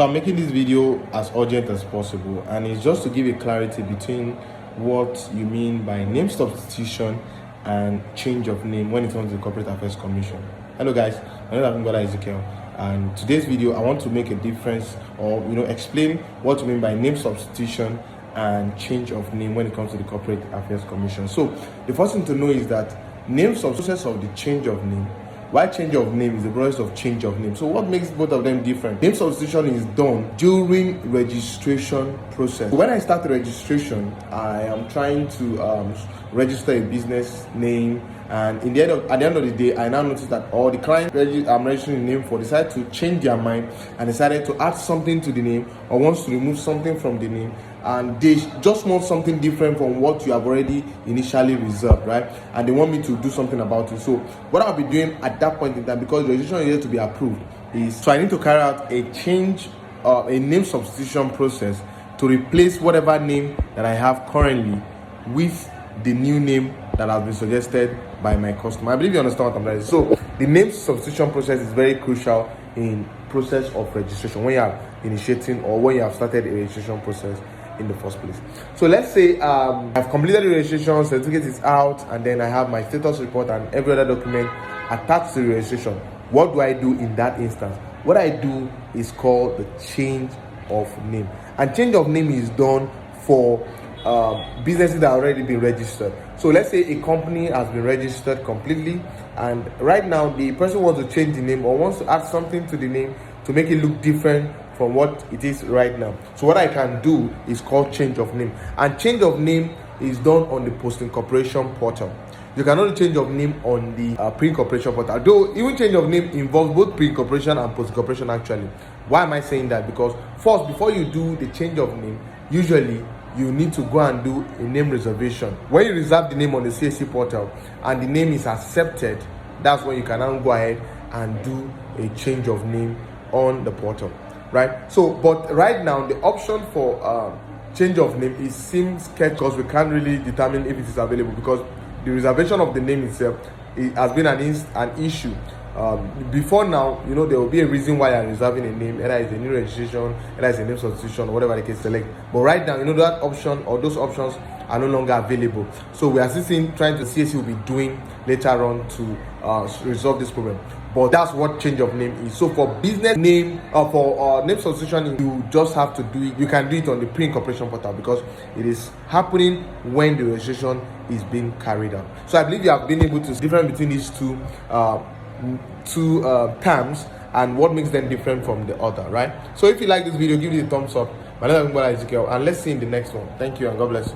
So I'm making this video as urgent as possible, and it's just to give a clarity between what you mean by name substitution and change of name when it comes to the Corporate Affairs Commission. Hello guys, my name is Ezekiel, and today's video I want to make a difference, or explain what you mean by name substitution and change of name when it comes to the Corporate Affairs Commission. So the first thing to know is that name substitution of the change of name, while change of name is the process of change of name. So what makes both of them different? Name substitution is done during registration process. When I start the registration, I am trying to register a business name, and at the end of the day, I now notice that all the client I'm registering a name for decided to change their mind and decided to add something to the name or wants to remove something from the name, and they just want something different from what you have already initially reserved, right? And they want me to do something about it. So what I'll be doing at that point in time, because the registration is yet to be approved, is so I need to carry out a change, a name substitution process to replace whatever name that I have currently with the new name that has been suggested by my customer. I believe you understand what I'm saying. So the name substitution process is very crucial in process of registration when you are initiating or when you have started a registration process in the first place. So let's say I've completed the registration, certificate is out, and then I have my status report and every other document attached to the registration. What do I do in that instance? What I do is called the change of name, and change of name is done for businesses that already been registered. So let's say a company has been registered completely, and right now the person wants to change the name or wants to add something to the name to make it look different from what it is right now. So what I can do is called change of name, and change of name is done on the post-incorporation portal. You can only change of name on the pre-incorporation portal, though even change of name involves both pre-incorporation and post-incorporation actually. Why am I saying that? Because first, before you do the change of name, usually you need to go and do a name reservation. When you reserve the name on the CAC portal and the name is accepted, that's when you can now go ahead and do a change of name on the portal, right? So but right now the option for change of name seems sketchy because we can't really determine if it is available, because the reservation of the name itself has been an issue. Before now, there will be a reason why I'm reserving a name, either it's a new registration, either it's a name substitution, or whatever the case select. But right now, that option or those options are no longer available. So we are still trying to see what we'll be doing later on to resolve this problem. But that's what change of name is. So for business name or for name substitution, you just have to do it. You can do it on the pre-incorporation portal because it is happening when the registration is being carried out. So I believe you have been able to see the difference between these two terms and what makes them different from the other, right? So if you like this video, give it a thumbs up. My name is Ezekiel, and let's see you in the next one. Thank you and God bless you.